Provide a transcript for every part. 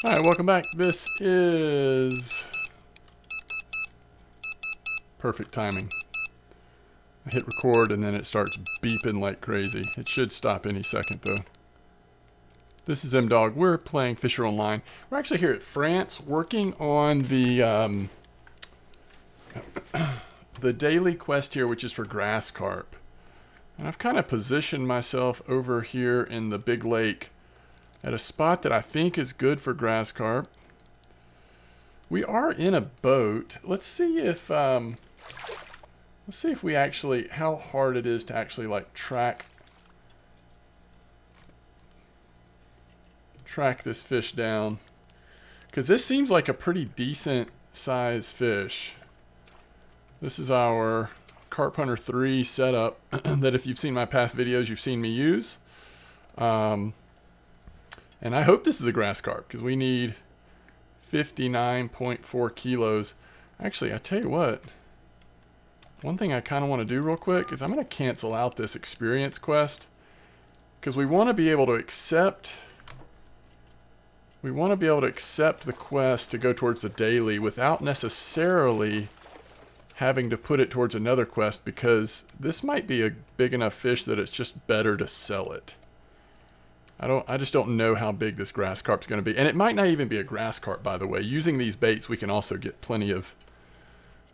Alright, welcome back. This is perfect timing. I hit record and then it starts beeping like crazy. It should stop any second though. This is M-Dog. We're playing Fisher Online. We're actually here at France working on the daily quest here, which is for grass carp. And I've kind of positioned myself over here in the big lake at a spot that I think is good for grass carp. We are in a boat. Let's see if we actually, how hard it is to actually like track this fish down. Because this seems like a pretty decent size fish. This is our Carp Hunter 3 setup that if you've seen my past videos, you've seen me use. And I hope this is a grass carp because we need 59.4 kilos. Actually, I tell you what. One thing I kind of want to do real quick is I'm going to cancel out this experience quest because we want to be able to accept the quest to go towards the daily without necessarily having to put it towards another quest, because this might be a big enough fish that it's just better to sell it. I just don't know how big this grass carp's going to be. And it might not even be a grass carp, by the way. Using these baits, we can also get plenty of,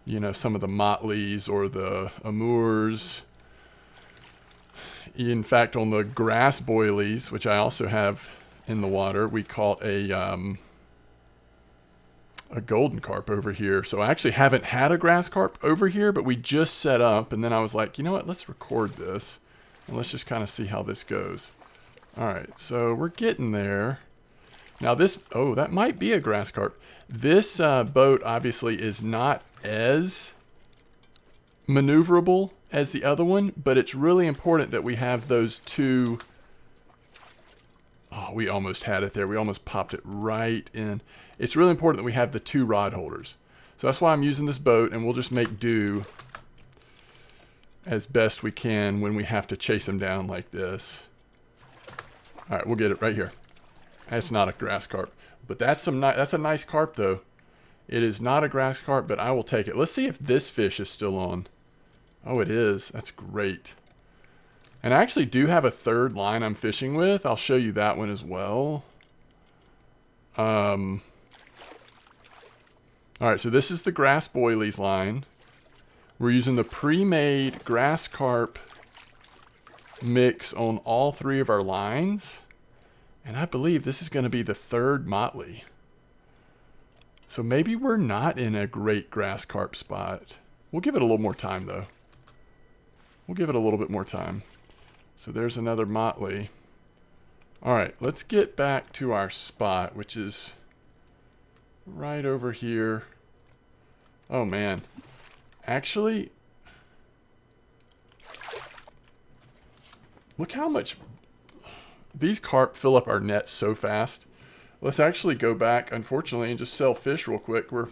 you know, some of the Motleys or the Amours. In fact, on the grass boilies, which I also have in the water, we caught a golden carp over here. So I actually haven't had a grass carp over here, but we just set up. And then I was like, you know what, let's record this. And let's just kind of see how this goes. Alright, so we're getting there. Now this, oh, that might be a grass carp. This boat obviously is not as maneuverable as the other one, but it's really important that we have those two. Oh, we almost had it there. We almost popped it right in. It's really important that we have the two rod holders. So that's why I'm using this boat, and we'll just make do as best we can when we have to chase them down like this. All right, we'll get it right here. That's not a grass carp, but that's a nice carp though. It is not a grass carp, but I will take it. Let's see if this fish is still on. Oh, it is. That's great. And I actually do have a third line I'm fishing with. I'll show you that one as well. All right, so this is the grass boilies line. We're using the pre-made grass carp mix on all three of our lines, and I believe this is going to be the third Motley. So maybe we're not in a great grass carp spot. We'll give it a little more time though. We'll give it a little bit more time. So there's another Motley. All right, let's get back to our spot, which is right over here. Oh man, actually, look how much these carp fill up our net so fast. Let's actually go back, unfortunately, and just sell fish real quick. We're a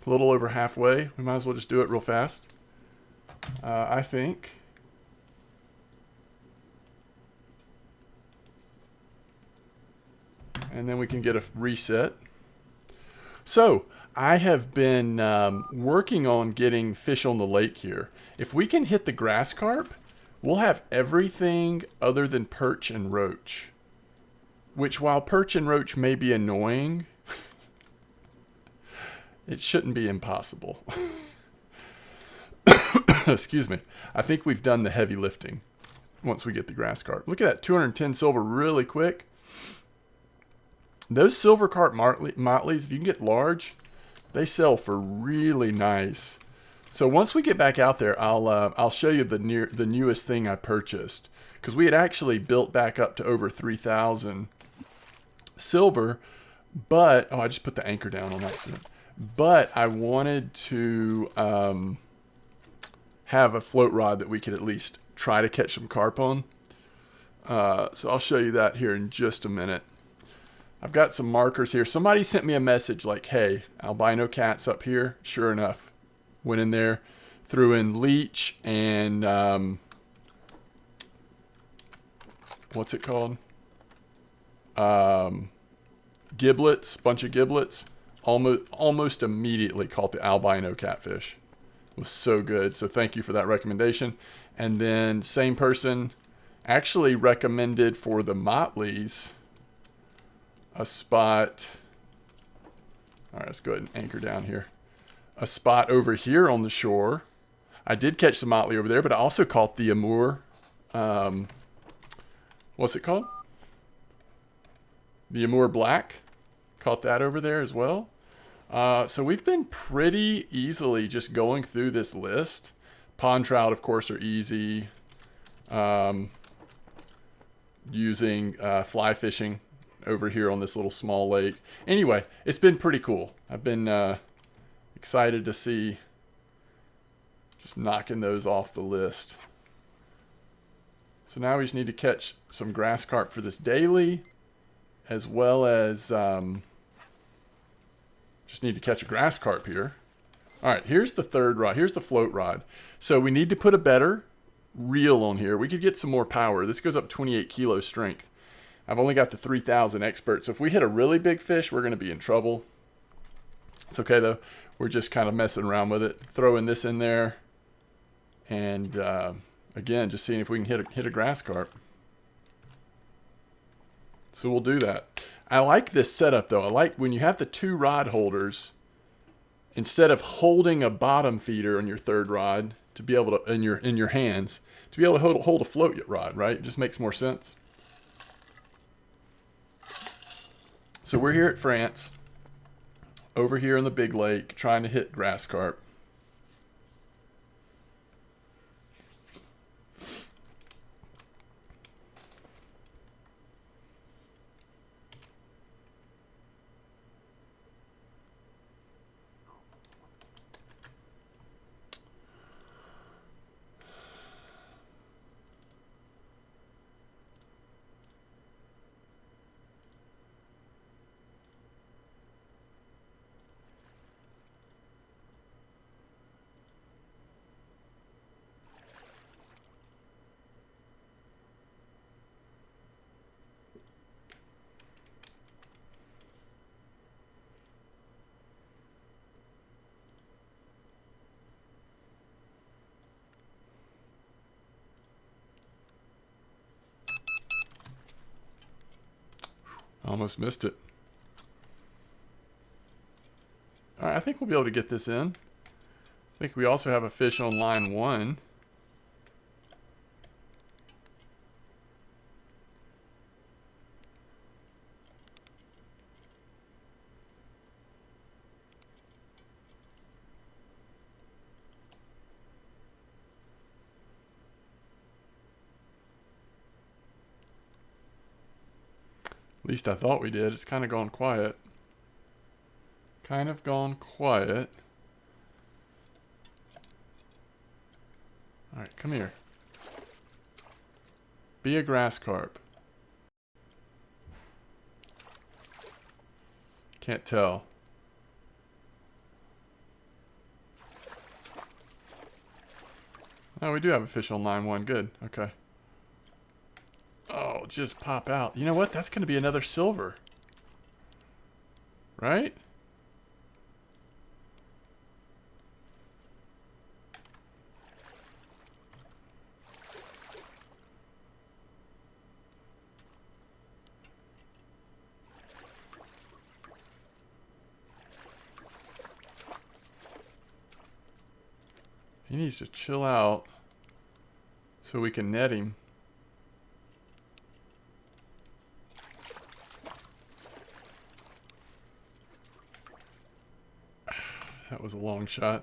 little over halfway. We might as well just do it real fast. I think. And then we can get a reset. So, I have been working on getting fish on the lake here. If we can hit the grass carp, we'll have everything other than perch and roach. Which, while perch and roach may be annoying, it shouldn't be impossible. Excuse me. I think we've done the heavy lifting once we get the grass carp. Look at that, 210 silver really quick. Those silver carp Motleys, if you can get large, they sell for really nice. So once we get back out there, I'll show you the newest thing I purchased, because we had actually built back up to over 3,000 silver, but I just put the anchor down on accident. But I wanted to have a float rod that we could at least try to catch some carp on. So I'll show you that here in just a minute. I've got some markers here. Somebody sent me a message like, hey, albino cats up here. Sure enough, went in there, threw in leech and what's it called? giblets, bunch of giblets. Almost immediately caught the albino catfish. It was so good. So thank you for that recommendation. And then same person actually recommended for the Motleys a spot. All right, let's go ahead and anchor down here. A spot over here on the shore. I did catch the Motley over there, but I also caught the Amur. What's it called? The Amur Black. Caught that over there as well. So we've been pretty easily just going through this list. Pond trout, of course, are easy. Using fly fishing over here on this little small lake. Anyway, it's been pretty cool. I've been excited to see just knocking those off the list. So now we just need to catch some grass carp for this daily, as well as just need to catch a grass carp here. All right, here's the third rod. Here's the float rod. So we need to put a better reel on here. We could get some more power. This goes up 28 kilo strength. I've only got the 3000 expert. So if we hit a really big fish, we're going to be in trouble. It's okay though. We're just kind of messing around with it. Throwing this in there. And again, just seeing if we can hit a grass carp. So we'll do that. I like this setup though. I like when you have the two rod holders, instead of holding a bottom feeder on your third rod to be able to, in your hands, to be able to hold a float rod, right? It just makes more sense. So we're here at France, over here in the big lake, trying to hit grass carp. Almost missed it. All right, I think we'll be able to get this in. I think we also have a fish on line 1. At least I thought we did. It's kind of gone quiet. Kind of gone quiet. All right, come here. Be a grass carp. Can't tell. Oh, we do have a fish on line 1. Good. Okay. Oh, just pop out. You know what? That's going to be another silver. Right? He needs to chill out so we can net him. That was a long shot.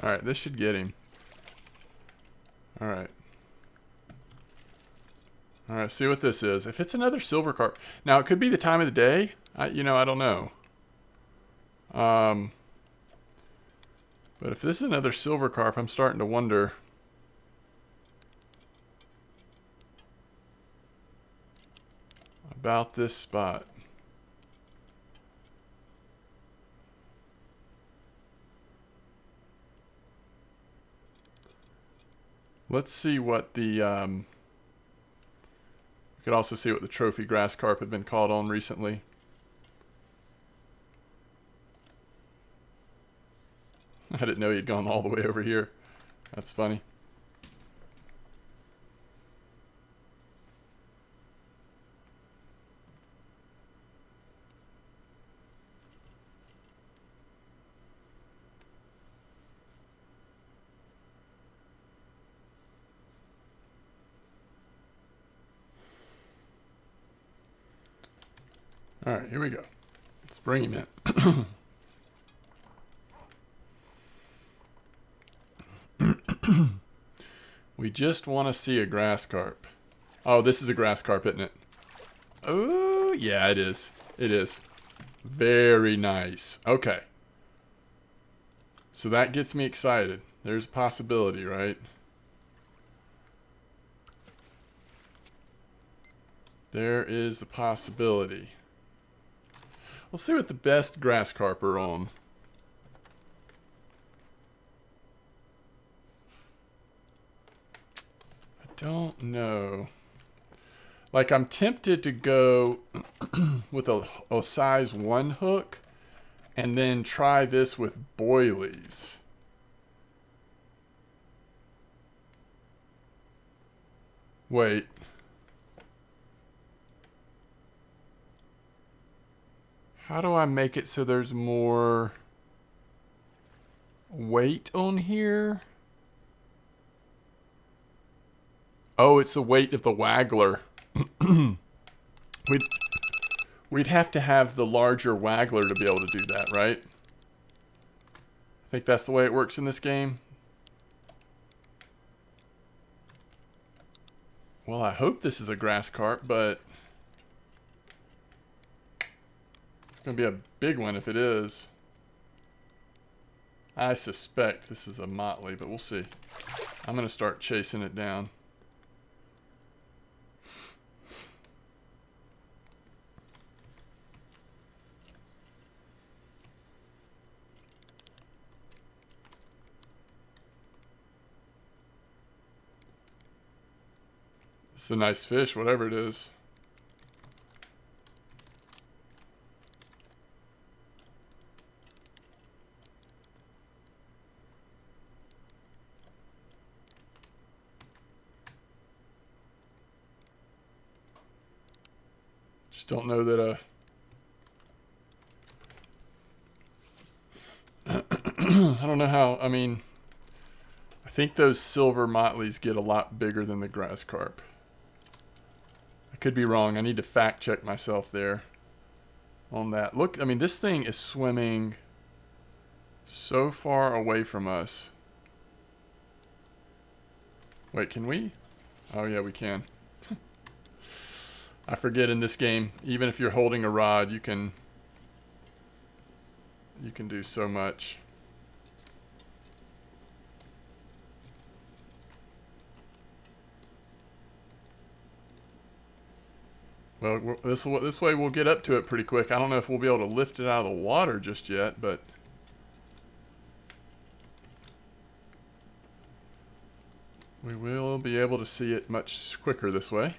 Alright, this should get him. Alright. Alright, see what this is. If it's another silver carp. Now, it could be the time of the day. I don't know. But if this is another silver carp, I'm starting to wonder. About this spot. let's see what the we could also see what the trophy grass carp have been caught on recently. I didn't know he'd gone all the way over here. That's funny. All right, here we go. Let's bring him in. We just want to see a grass carp. Oh, this is a grass carp, isn't it? Oh, yeah, it is. It is. Very nice. Okay. So that gets me excited. There's a possibility, right? There is the possibility. We'll see what the best grass carp are on. I don't know. Like, I'm tempted to go with a size 1 hook and then try this with boilies. Wait. How do I make it so there's more weight on here? Oh, it's the weight of the waggler. We'd have to have the larger waggler to be able to do that, right? I think that's the way it works in this game. Well, I hope this is a grass carp, but it's going to be a big one if it is. I suspect this is a Motley, but we'll see. I'm going to start chasing it down. It's a nice fish, whatever it is. Just don't know that I don't know how, I mean, I think those silver Motleys get a lot bigger than the grass carp. I could be wrong. I need to fact check myself there on that. Look, I mean, this thing is swimming so far away from us. Wait, can we? Oh, yeah, we can. I forget in this game, even if you're holding a rod, you can do so much. Well, this way we'll get up to it pretty quick. I don't know if we'll be able to lift it out of the water just yet, but we will be able to see it much quicker this way.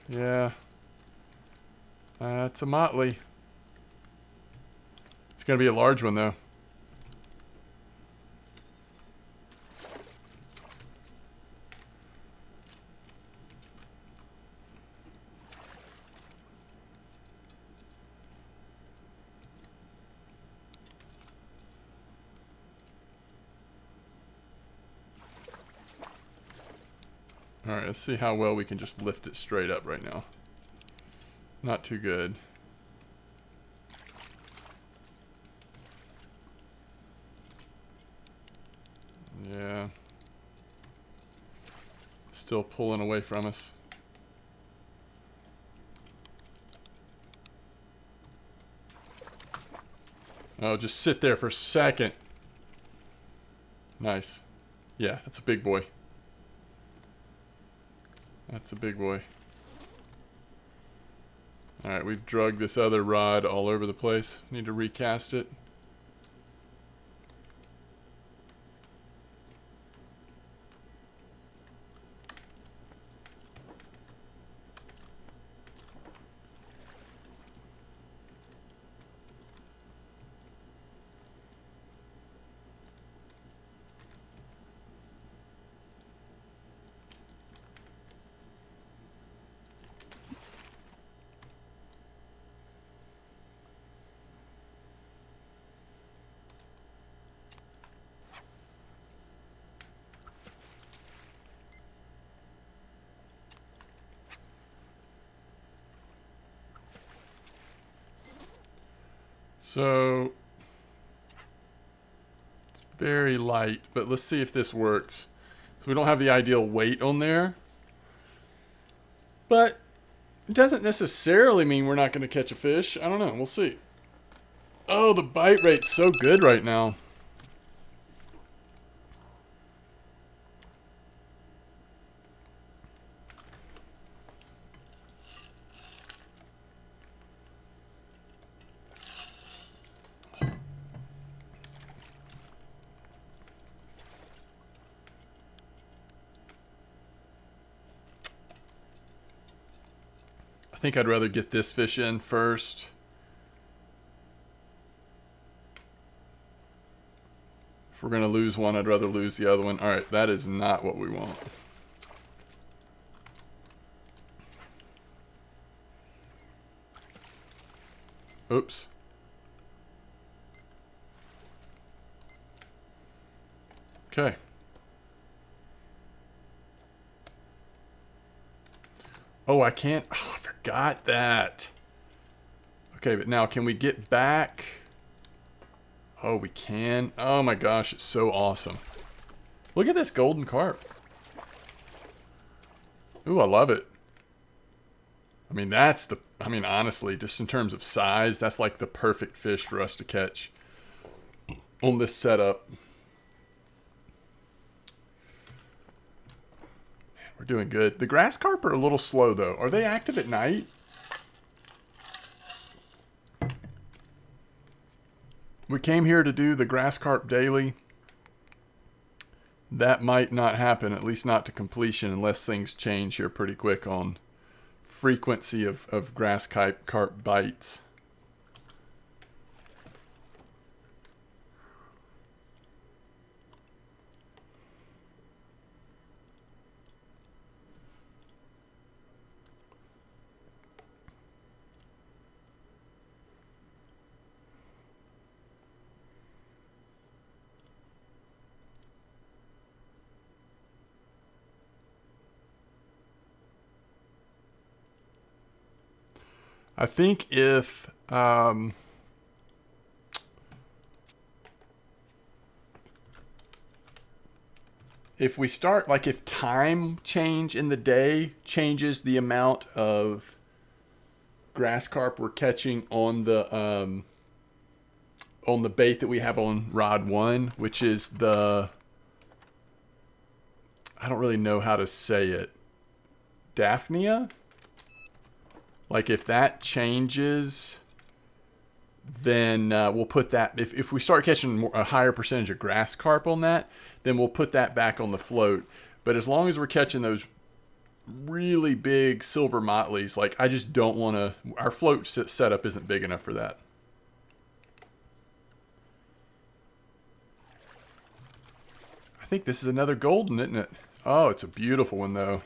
Yeah. It's a Motley. It's going to be a large one, though. Alright, let's see how well we can just lift it straight up right now. Not too good. Yeah. Still pulling away from us. Oh, just sit there for a second. Nice. Yeah, that's a big boy. That's a big boy. Alright, we've drugged this other rod all over the place. Need to recast it. So, it's very light, but let's see if this works. So we don't have the ideal weight on there. But it doesn't necessarily mean we're not going to catch a fish. I don't know. We'll see. Oh, the bite rate's so good right now. I think I'd rather get this fish in first. If we're going to lose one, I'd rather lose the other one. Alright, that is not what we want. Oops. Okay. Oh, I can't. Oh, I forgot that. Okay, but now can we get back? Oh, we can. Oh my gosh, it's so awesome. Look at this golden carp. Ooh, I love it. I mean, honestly, just in terms of size, that's like the perfect fish for us to catch on this setup. We're doing good. The grass carp are a little slow, though. Are they active at night? We came here to do the grass carp daily. That might not happen, at least not to completion, unless things change here pretty quick on frequency of grass carp bites. I think if we start, like if time change in the day changes the amount of grass carp we're catching on the bait that we have on rod 1, which is the, I don't really know how to say it, Daphnia? Like if that changes, then we'll put that, if we start catching a higher percentage of grass carp on that, then we'll put that back on the float. But as long as we're catching those really big silver motleys, like I just don't want to, our float setup isn't big enough for that. I think this is another golden, isn't it? Oh, it's a beautiful one though.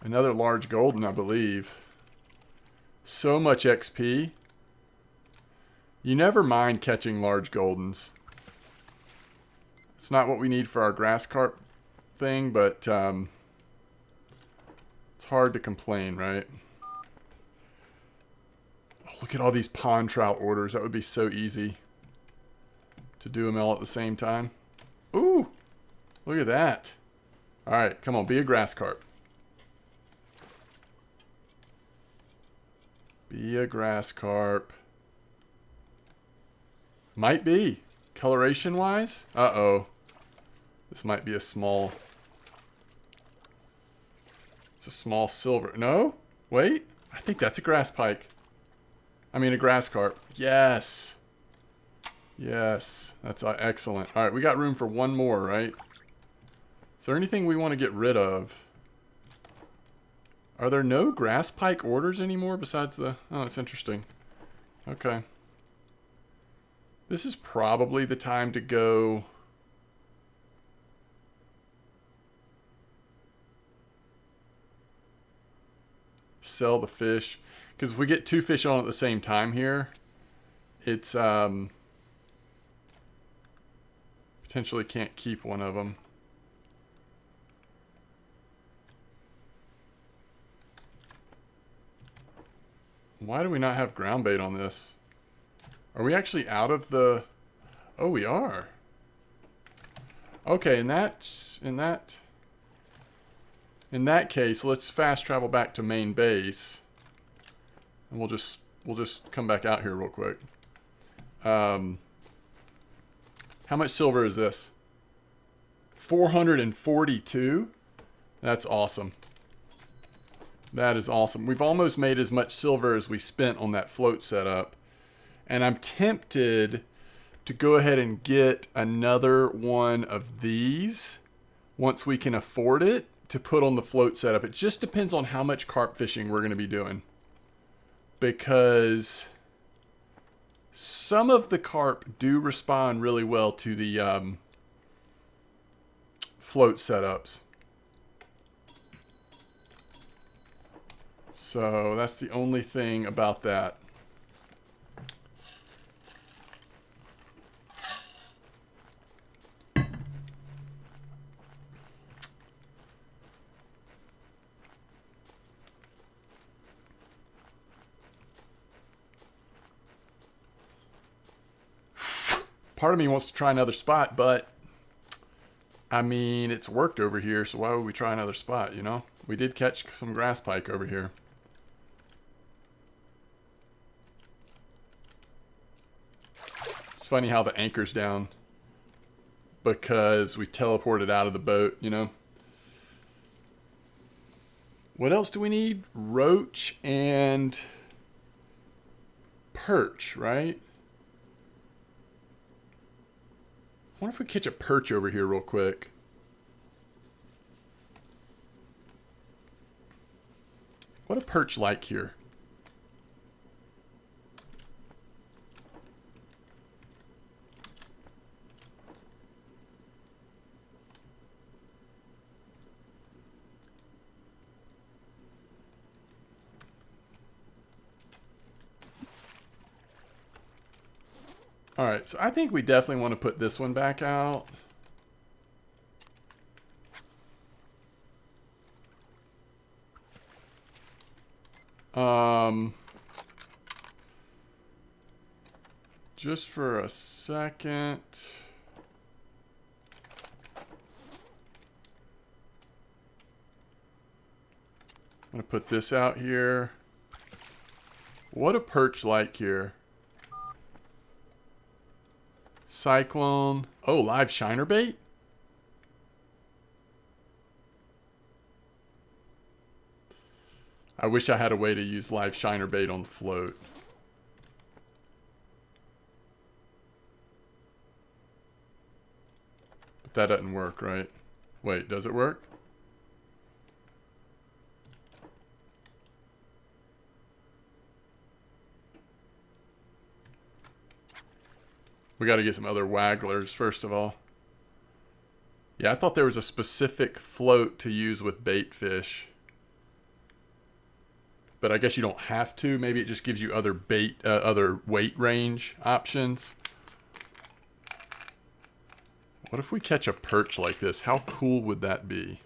Another large golden, I believe. So much XP. You never mind catching large goldens. It's not what we need for our grass carp thing, but it's hard to complain, right? Oh, look at all these pond trout orders. That would be so easy to do them all at the same time. Ooh, look at that. All right, come on, be a grass carp. Be a grass carp. Might be. Coloration wise? Uh-oh. This might be a small. It's a small silver. No? Wait. I think that's a grass pike. I mean, a grass carp. Yes. Yes. That's excellent. All right, we got room for one more, right? Is there anything we want to get rid of? Are there no grass pike orders anymore besides the... Oh, that's interesting. Okay. This is probably the time to go... sell the fish. Because if we get 2 fish on at the same time here, it's... potentially can't keep one of them. Why do we not have ground bait on this? Are we actually out of the... Oh, we are. Okay, in that case, let's fast travel back to main base. And we'll just come back out here real quick. How much silver is this? 442? That's awesome. That is awesome. We've almost made as much silver as we spent on that float setup. And I'm tempted to go ahead and get another one of these once we can afford it to put on the float setup. It just depends on how much carp fishing we're going to be doing. Because some of the carp do respond really well to the float setups. So that's the only thing about that. Part of me wants to try another spot, but I mean, it's worked over here, so why would we try another spot, you know? We did catch some grass pike over here. It's funny how the anchor's down because we teleported out of the boat, you know? What else do we need? Roach and perch, right? I wonder if we catch a perch over here real quick. What a perch like here? All right, so I think we definitely want to put this one back out. Just for a second. I'm going to put this out here. What a perch like here. Cyclone. Oh, live shiner bait? I wish I had a way to use live shiner bait on the float. But that doesn't work, right? Wait, does it work? We got to get some other wagglers, first of all. Yeah, I thought there was a specific float to use with bait fish. But I guess you don't have to. Maybe it just gives you other bait, other weight range options. What if we catch a perch like this? How cool would that be?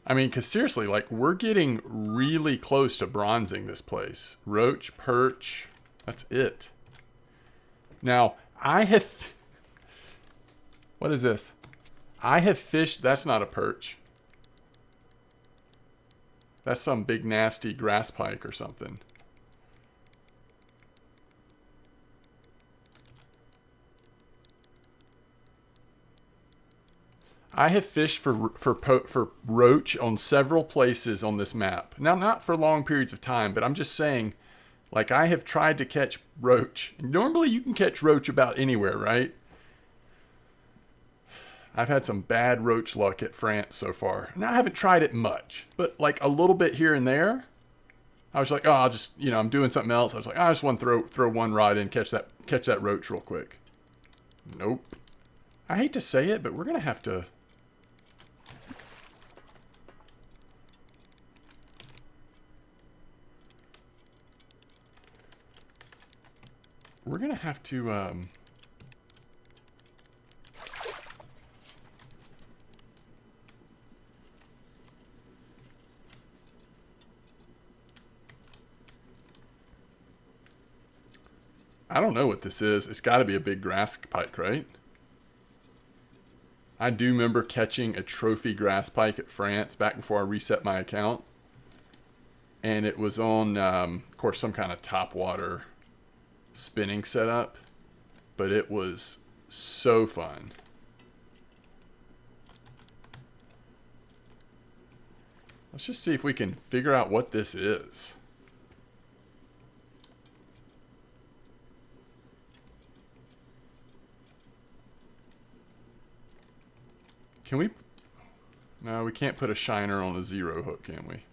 I mean, because seriously, like, we're getting really close to bronzing this place. Roach, perch, that's it. Now, I have... What is this? I have fished... That's not a perch. That's some big nasty grass pike or something. I have fished for roach on several places on this map. Now, not for long periods of time, but I'm just saying, like, I have tried to catch roach. Normally, you can catch roach about anywhere, right? I've had some bad roach luck at France so far. Now, I haven't tried it much, but like a little bit here and there. I was like, oh, I'll just, I'm doing something else. I was like, I just want to throw one rod in, catch that roach real quick. Nope. I hate to say it, but we're gonna have to. We're gonna have to. I don't know what this is. It's got to be a big grass pike, right? I do remember catching a trophy grass pike at France back before I reset my account. And it was on, of course, some kind of topwater spinning setup. But it was so fun. Let's just see if we can figure out what this is. Can we? No, we can't put a shiner on a zero hook, can we?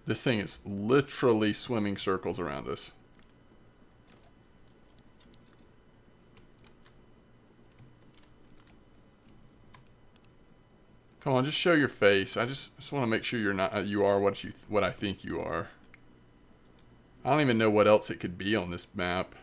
This thing is literally swimming circles around us. Come on, just show your face. I just want to make sure you are what I think you are. I don't even know what else it could be on this map.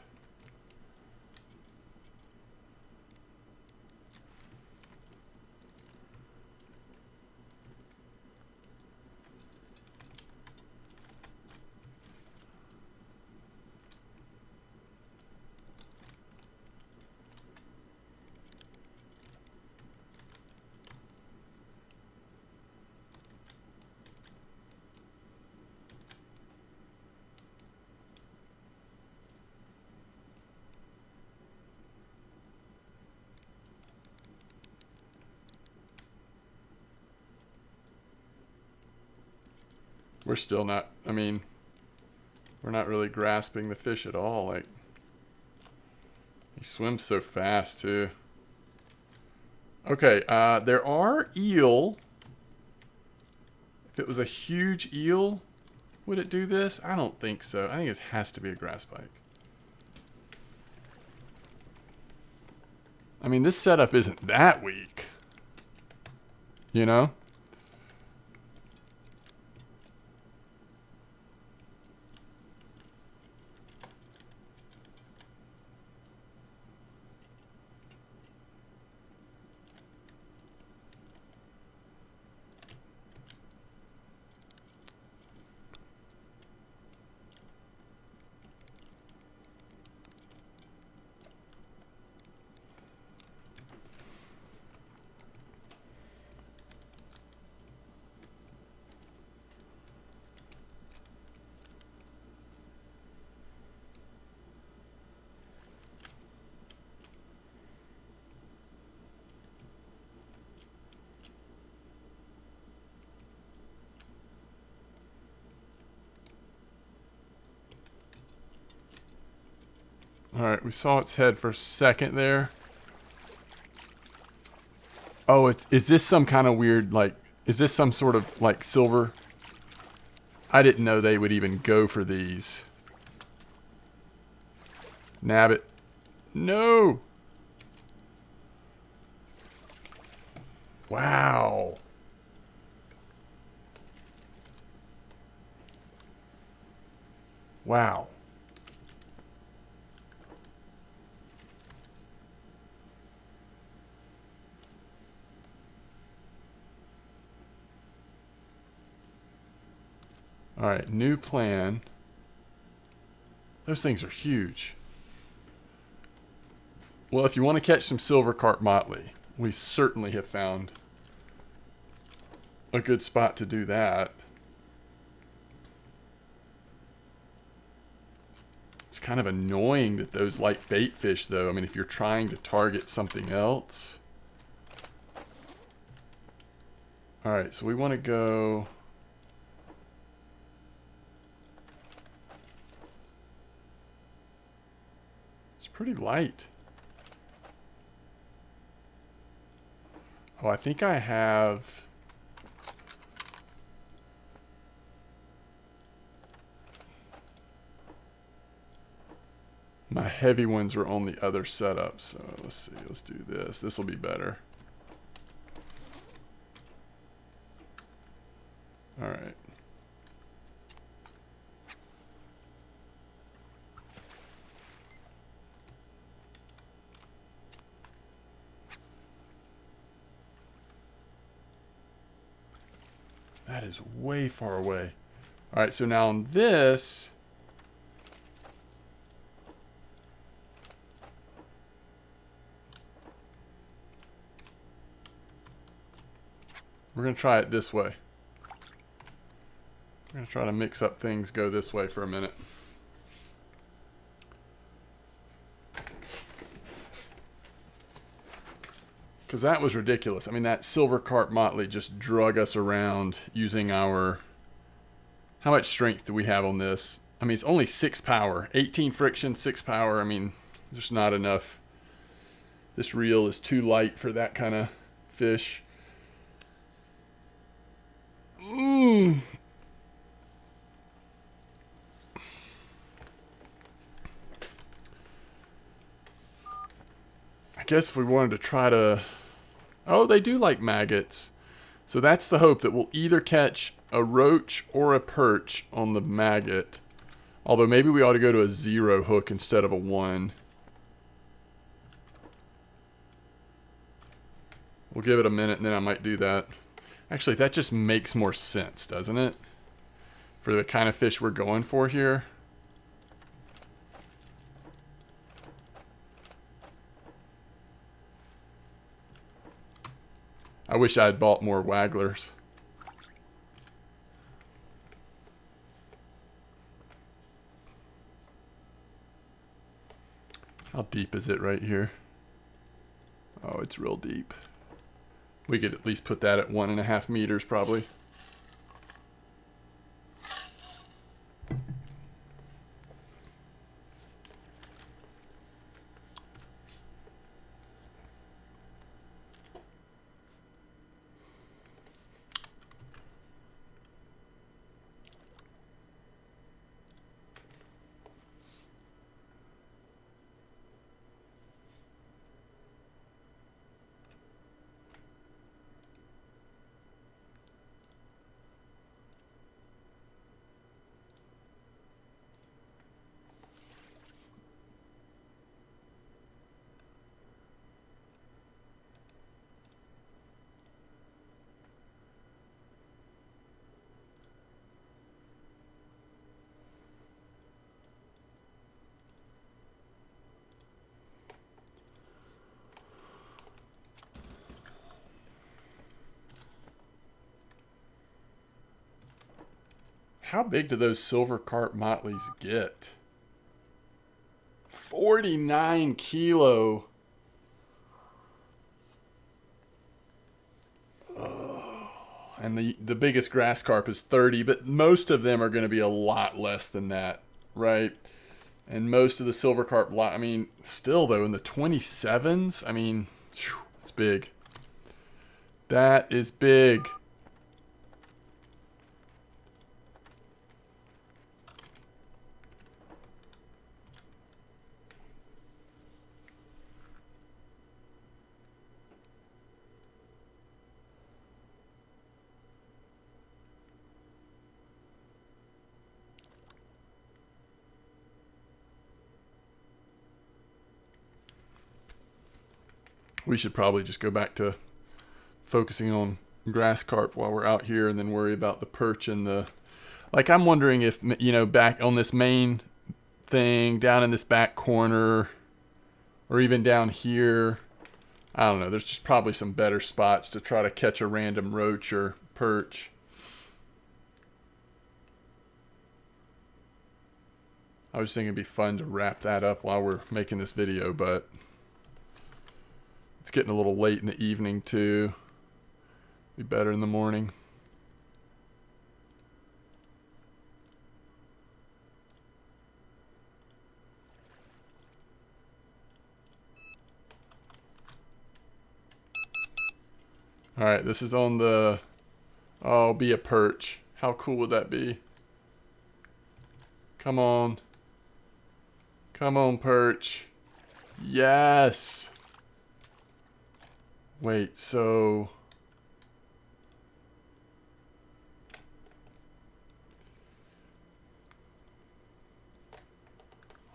We're still not, we're not really grasping the fish at all. Like, he swims so fast too. Okay, there are eel. If it was a huge eel, would it do this? I don't think so. I think it has to be a grass pike. I mean, this setup isn't that weak. You know? Alright, we saw its head for a second there. Oh, is this some kind of weird, like, is this some sort of, like, silver? I didn't know they would even go for these. Nab it. No! Wow. Wow. Alright, new plan. Those things are huge. Well, if you want to catch some silver carp Motley, we certainly have found a good spot to do that. kind of annoying that those like bait fish, though. I mean, if you're trying to target something else. All right, so we want to go. It's pretty light. Oh, I think I have. My heavy ones are on the other setup, so let's see. Let's do this. This will be better. All right. That is way far away. All right, so now on this, we're going to try it this way. We're going to try to mix up things, go this way for a minute. Because that was ridiculous. I mean, that silver carp Motley just drug us around using our... How much strength do we have on this? I mean, it's only 6 power. 18 friction, 6 power. I mean, there's not enough. This reel is too light for that kind of fish. I guess if we wanted to try to... Oh, they do like maggots. So that's the hope, that we'll either catch a roach or a perch on the maggot. Although maybe we ought to go to a 0 hook instead of a 1. We'll give it a minute and then I might do that. Actually, that just makes more sense, doesn't it? For the kind of fish we're going for here. I wish I had bought more wagglers. How deep is it right here? Oh, it's real deep. We could at least put that at 1.5 meters probably. How big do those silver carp Motleys get? 49 kilo. Oh, and the biggest grass carp is 30, but most of them are going to be a lot less than that, right? And most of the silver carp, I mean, still though, in the 27s, I mean, it's big. That is big. We should probably just go back to focusing on grass carp while we're out here and then worry about the perch and the... Like, I'm wondering if, you know, back on this main thing, down in this back corner, or even down here, I don't know, there's just probably some better spots to try to catch a random roach or perch. I was thinking it'd be fun to wrap that up while we're making this video, but it's getting a little late in the evening too. Be better in the morning. All right, this is on the, oh, be a perch. How cool would that be? Come on. Come on, perch. Yes. Wait, so...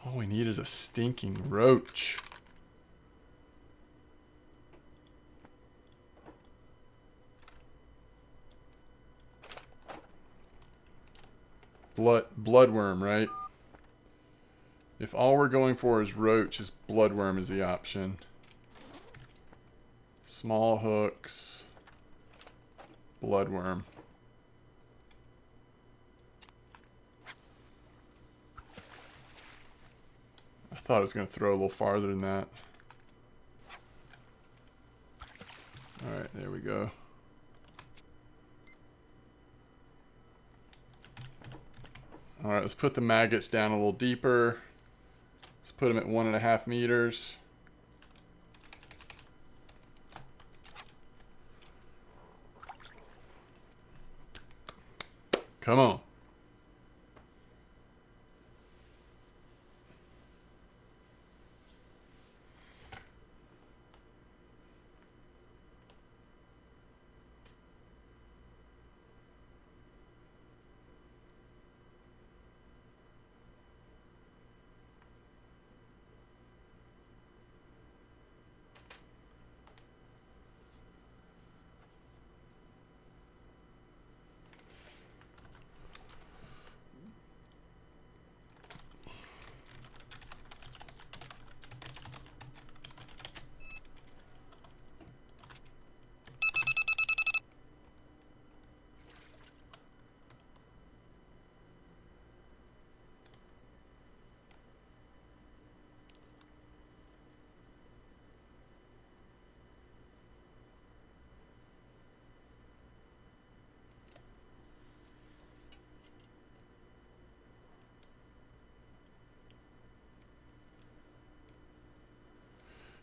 all we need is a stinking roach. Bloodworm, right? If all we're going for is roach, is bloodworm is the option. Small hooks. Bloodworm. I thought it was going to throw a little farther than that. Alright, there we go. Alright, let's put the maggots down a little deeper. Let's put them at 1.5 meters. Come on.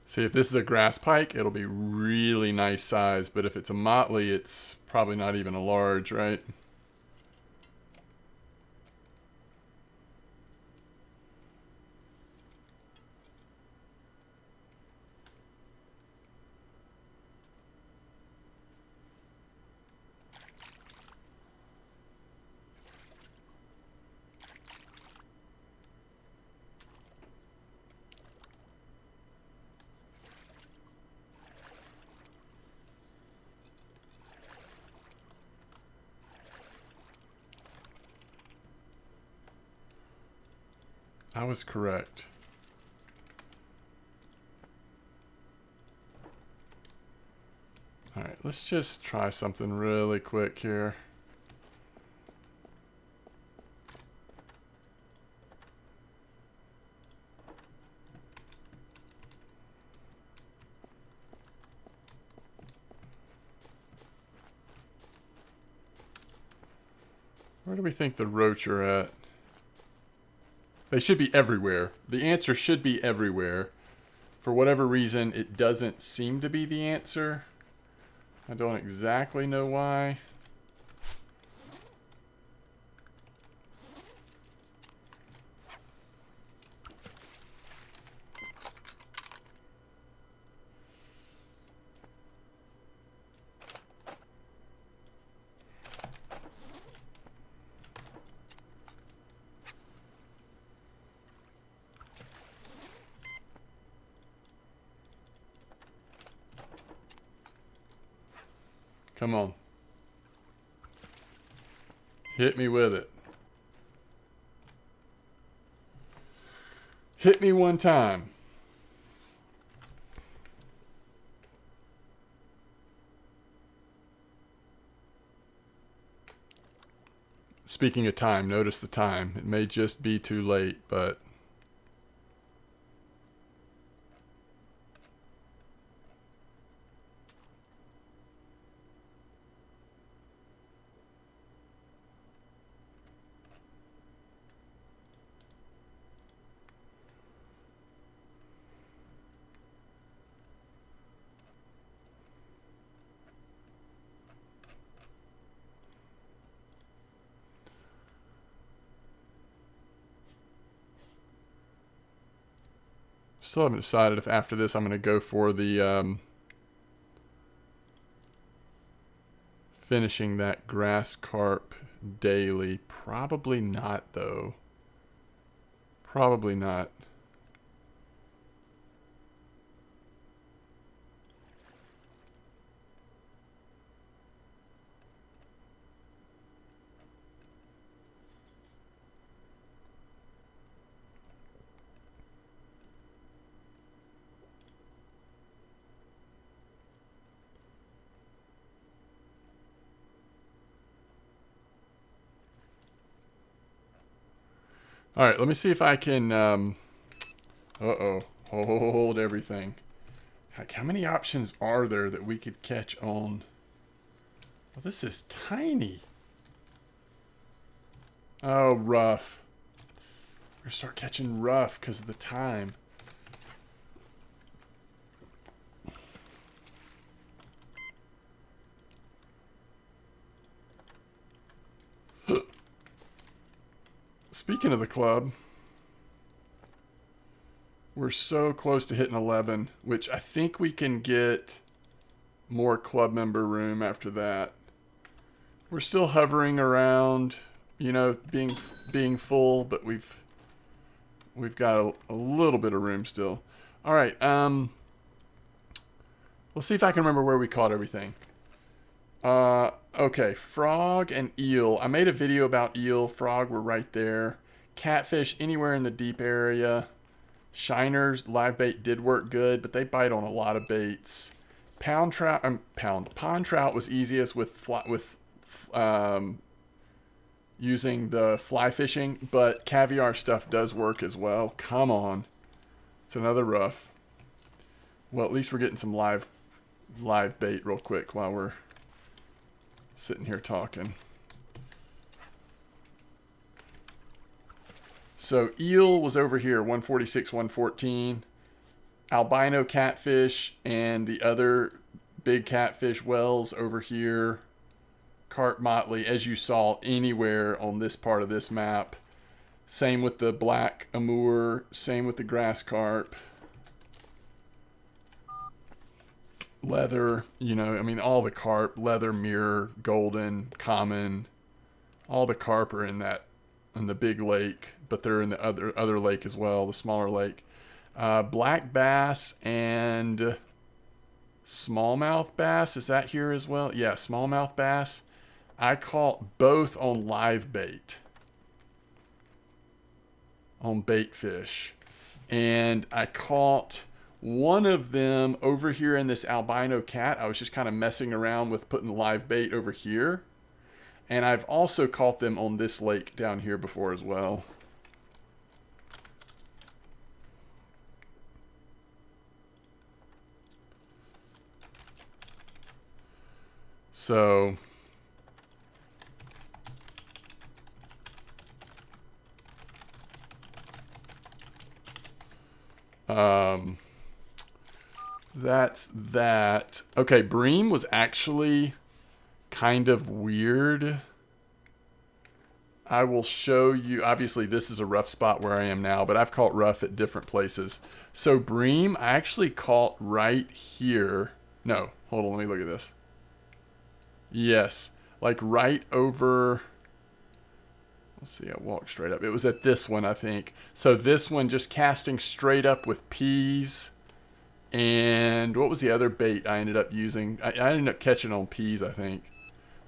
See, if this is a grass pike, it'll be really nice size. But if it's a Motley, it's probably not even a large, right? I was correct. Alright, let's just try something really quick here. Where do we think the roach are at? They should be everywhere. The answer should be everywhere. For whatever reason, it doesn't seem to be the answer. I don't exactly know why. Come on. Hit me with it. Hit me one time. Speaking of time, notice the time. It may just be too late, but... Still haven't decided if after this I'm going to go for the finishing that grass carp daily. Probably not, though. Probably not. All right, let me see if I can... uh-oh. Hold everything. How many options are there that we could catch on? Well, this is tiny. Oh, rough. We're going to start catching rough because of the time. Speaking of the club, we're so close to hitting 11, which I think we can get more club member room after that. We're still hovering around, you know, being full, but we've got a little bit of room still. All right, let's see if I can remember where we caught everything. Okay, frog and eel. I made a video about eel. Frog were right there. Catfish anywhere in the deep area. Shiners, live bait did work good, but they bite on a lot of baits. Pond trout was easiest with using the fly fishing, but caviar stuff does work as well. Come on, it's another rough. Well, at least we're getting some live bait real quick while we're sitting here talking. So eel was over here, 146, 114. Albino catfish and the other big catfish wells over here. Carp, Motley, as you saw anywhere on this part of this map. Same with the black Amur, same with the grass carp. Leather, you know, I mean, all the carp, leather, mirror, golden, common, all the carp are in the big lake, but they're in the other lake as well, the smaller lake. Black bass and smallmouth bass, is that here as well? Yeah, smallmouth bass. I caught both on live bait, on bait fish, and I caught one of them over here in this albino cat. I was just kind of messing around with putting live bait over here. And I've also caught them on this lake down here before as well. So... that's that. Okay, Bream was actually kind of weird. I will show you. Obviously, this is a rough spot where I am now, but I've caught rough at different places. So Bream, I actually caught right here. No, hold on, let me look at this. Yes, like right over... Let's see, I walked straight up. It was at this one, I think. So this one just casting straight up with peas. And what was the other bait I ended up using? I ended up catching on peas, I think.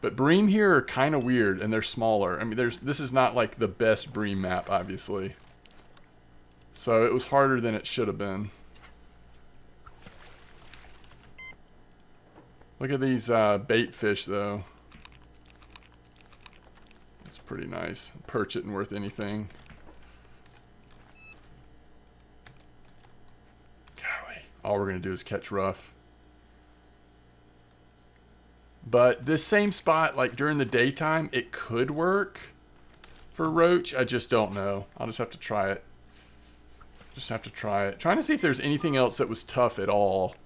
But Bream here are kind of weird, and they're smaller. I mean, this is not like the best Bream map, obviously. So it was harder than it should have been. Look at these bait fish, though. Let's pretty nice. Perch isn't worth anything. Golly. All we're going to do is catch rough. But this same spot, like during the daytime, it could work for roach. I just don't know. I'll just have to try it. Just have to try it. Trying to see if there's anything else that was tough at all.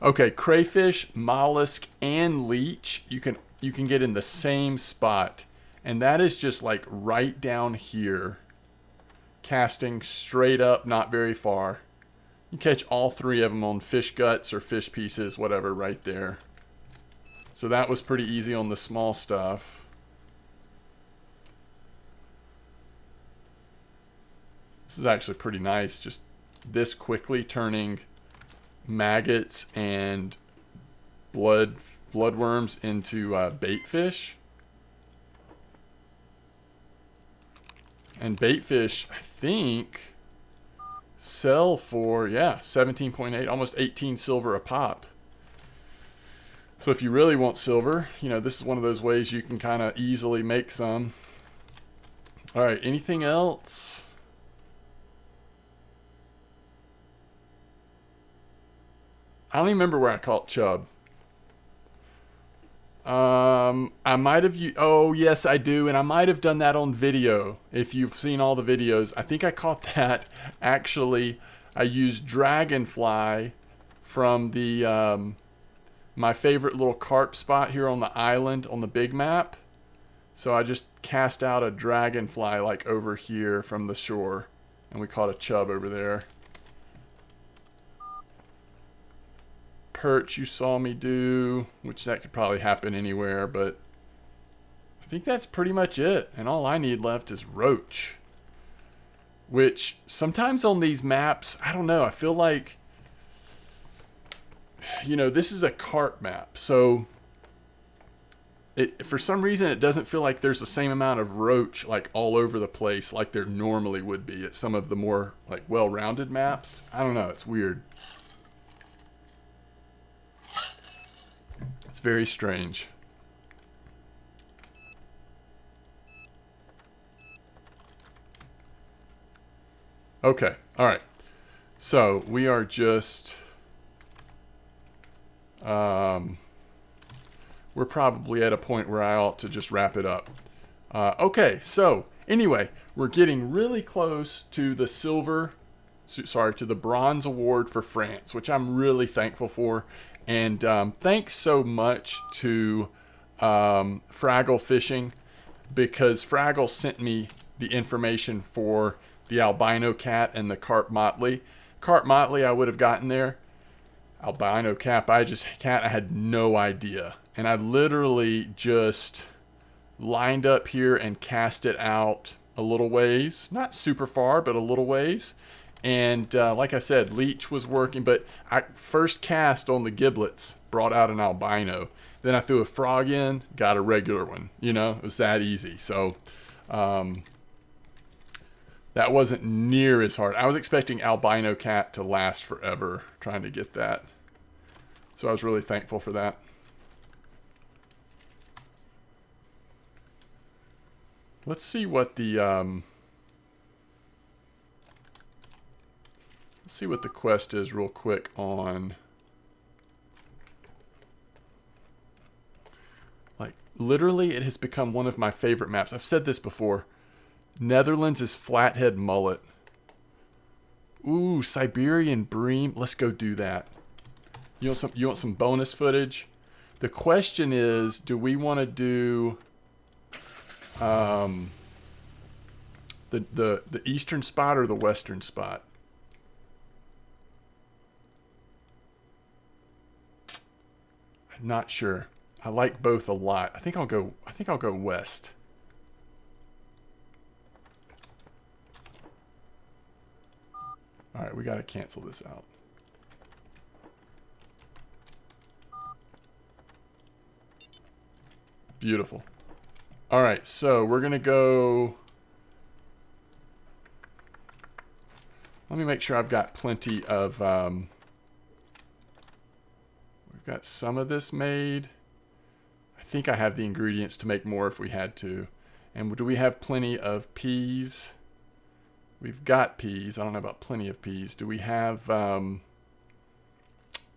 Okay, crayfish, mollusk, and leech you can get in the same spot. And that is just like right down here. Casting straight up, not very far. You catch all three of them on fish guts or fish pieces, whatever, right there. So that was pretty easy on the small stuff. This is actually pretty nice, just this quickly turning maggots and bloodworms into bait fish. And bait fish, I think, sell for, yeah, 17.8, almost 18 silver a pop. So if you really want silver, you know, this is one of those ways you can kind of easily make some. All right, anything else? I don't even remember where I caught chub. I might have oh yes I do, and I might have done that on video. If you've seen all the videos, I think I caught that. Actually, I used dragonfly from the my favorite little carp spot here on the island on the big map. So I just cast out a dragonfly like over here from the shore, and we caught a chub over there. Perch you saw me do, which that could probably happen anywhere, but I think that's pretty much it. And all I need left is roach, which sometimes on these maps, I don't know, I feel like, you know, this is a carp map, so for some reason it doesn't feel like there's the same amount of roach like all over the place like there normally would be at some of the more like well-rounded maps. I don't know, it's weird. It's very strange. Okay, all right. So we are just, we're probably at a point where I ought to just wrap it up. Okay, so anyway, we're getting really close to the to the bronze award for France, which I'm really thankful for. And thanks so much to Fraggle Fishing, because Fraggle sent me the information for the albino cat and the carp Motley. Carp Motley I would have gotten there. Albino cat, I had no idea. And I literally just lined up here and cast it out a little ways. Not super far, but a little ways. And like I said, leech was working, but I first cast on the giblets, brought out an albino. Then I threw a frog in, got a regular one. You know, it was that easy. So that wasn't near as hard. I was expecting albino cat to last forever, trying to get that. So I was really thankful for that. Let's see what the quest is real quick on, like, literally it has become one of my favorite maps. I've said this before. Netherlands is flathead mullet. Ooh, Siberian bream. Let's go do that. You want some bonus footage? The question is, do we want to do the eastern spot or the western spot? I'm not sure. I like both a lot. I think I'll go west. All right, we got to cancel this out. Beautiful. All right, so we're going to go. Let me make sure I've got plenty of, we've got some of this made. I think I have the ingredients to make more if we had to. And do we have plenty of peas? We've got peas. I don't know about plenty of peas. Do we have...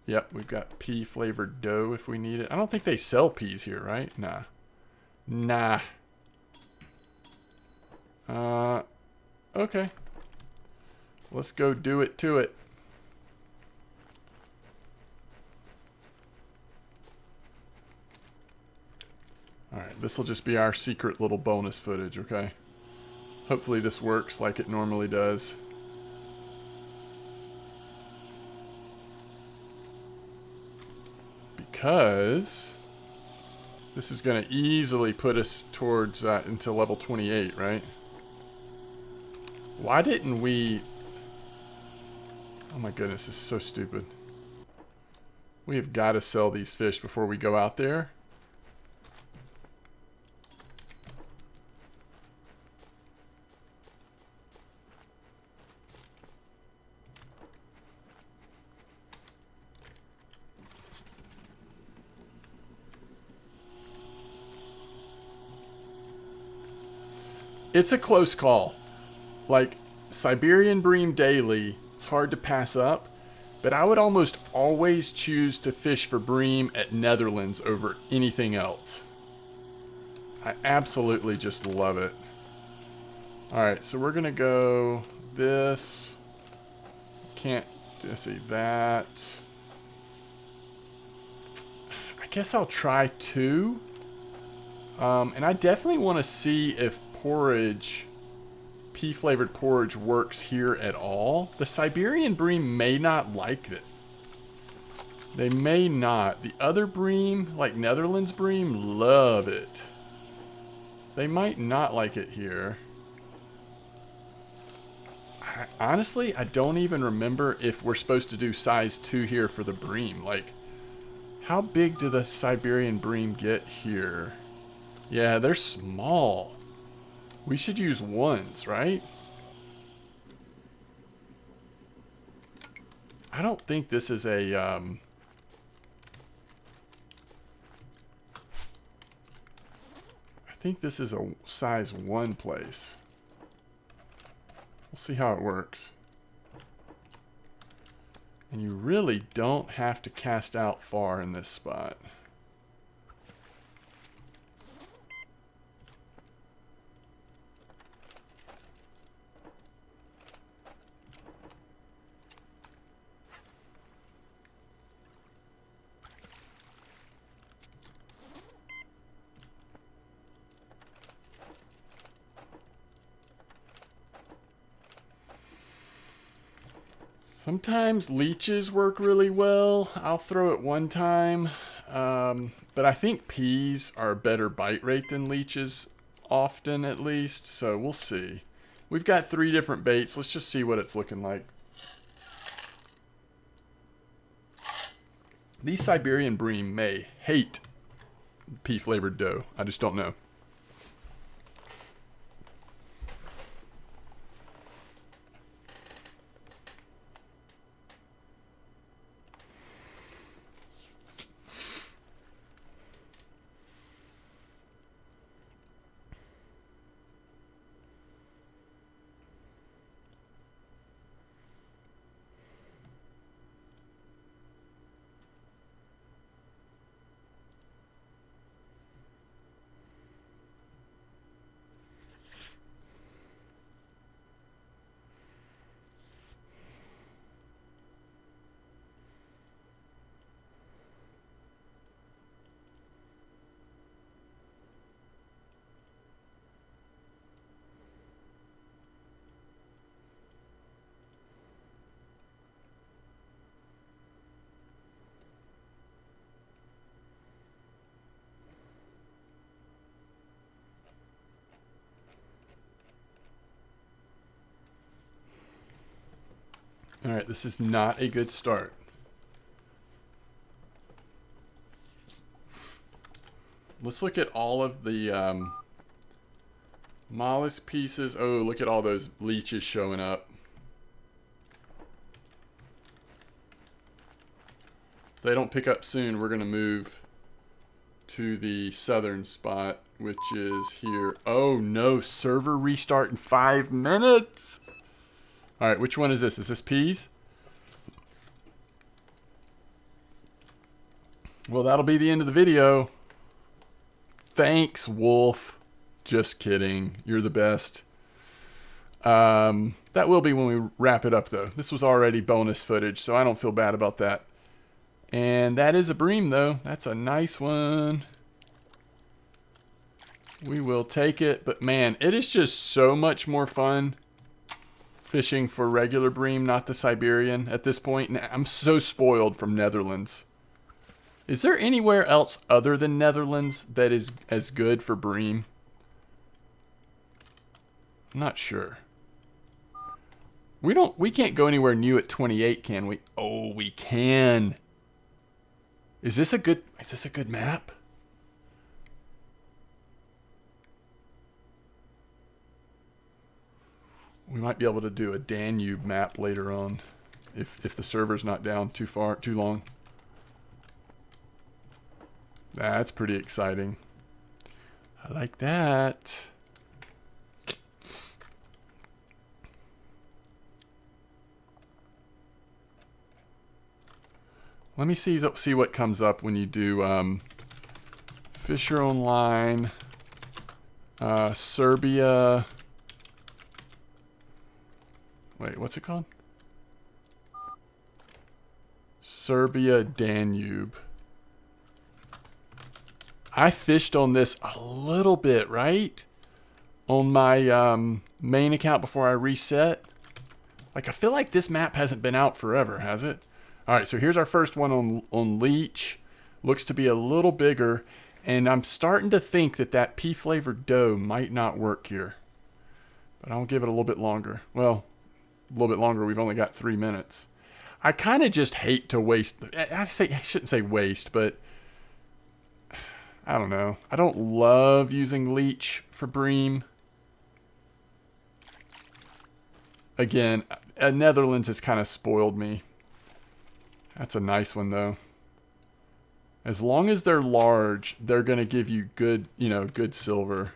Yep, we've got pea flavored dough if we need it. I don't think they sell peas here, right? Nah. Nah. Okay. Let's go do it to it. Alright, this will just be our secret little bonus footage, okay? Hopefully this works like it normally does. Because this is going to easily put us towards into level 28, right? Why didn't we... Oh my goodness, this is so stupid. We have got to sell these fish before we go out there. It's a close call. Like, Siberian Bream Daily, it's hard to pass up, but I would almost always choose to fish for Bream at Netherlands over anything else. I absolutely just love it. Alright, so we're going to go this. Can't see that. I guess I'll try 2. And I definitely want to see if porridge, pea flavored porridge, works here at all. The Siberian Bream may not like it. They may not. The other Bream, like Netherlands Bream, love it. They might not like it here. Honestly, I don't even remember if we're supposed to do size 2 here for the Bream. Like, how big do the Siberian Bream get here? Yeah, they're small. We should use 1s, right? I don't think this is a... I think this is a size 1 place. We'll see how it works. And you really don't have to cast out far in this spot. Sometimes leeches work really well. I'll throw it 1 time. But I think peas are a better bite rate than leeches, often at least. So we'll see. We've got 3 different baits. Let's just see what it's looking like. These Siberian Bream may hate pea flavored dough. I just don't know. Alright, this is not a good start. Let's look at all of the mollusk pieces. Oh, look at all those leeches showing up. If they don't pick up soon, we're going to move to the southern spot. which is here. Oh no, server restart in 5 minutes. All right, which one is this? Is this peas? Well, that'll be the end of the video. Thanks, Wolf. Just kidding. You're the best. That will be when we wrap it up, though. This was already bonus footage, so I don't feel bad about that. And that is a bream, though. That's a nice one. We will take it. But, man, it is just so much more fun fishing for regular bream, not the Siberian, at this point. I'm so spoiled from Netherlands. Is there anywhere else other than Netherlands that is as good for bream? I'm not sure. We can't go anywhere new at 28, can we? Oh, we can. Is this a good map? We might be able to do a Danube map later on if the server's not down too long. That's pretty exciting. I like that. Let me see what comes up when you do fish your own line, Serbia. Wait, what's it called? Serbia Danube. I fished on this a little bit, right? On my main account before I reset. Like, I feel like this map hasn't been out forever, has it? All right, so here's our first one on Leech. Looks to be a little bigger. And I'm starting to think that pea-flavored dough might not work here. But I'll give it a little bit longer. Well, a little bit longer. We've only got 3 minutes. I kind of just hate to waste. I shouldn't say waste, but I don't know. I don't love using Leech for bream. Again, Netherlands has kind of spoiled me. That's a nice one, though. As long as they're large, they're going to give you good, good silver.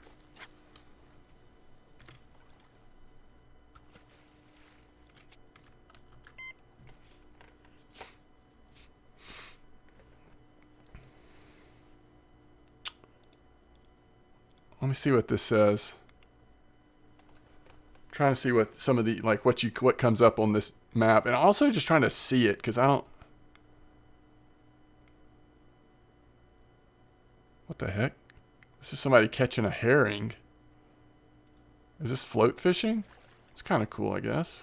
Let me see what this says. I'm trying to see what some of the, like, what comes up on this map. And also just trying to see it, because I don't... What the heck? This is somebody catching a herring. Is this float fishing? It's kind of cool, I guess.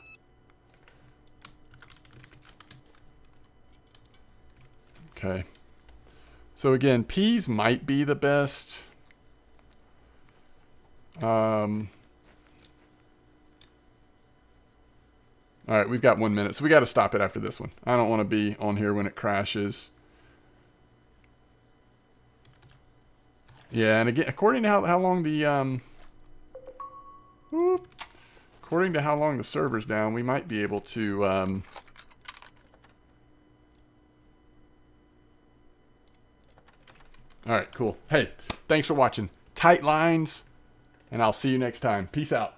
Okay. So again, peas might be the best. All right, we've got 1 minute, so we got to stop it after this one. I don't want to be on here when it crashes. Yeah, and again, according to how long the according to how long the server's down, we might be able to all right, cool. Hey, thanks for watching. Tight lines, and I'll see you next time. Peace out.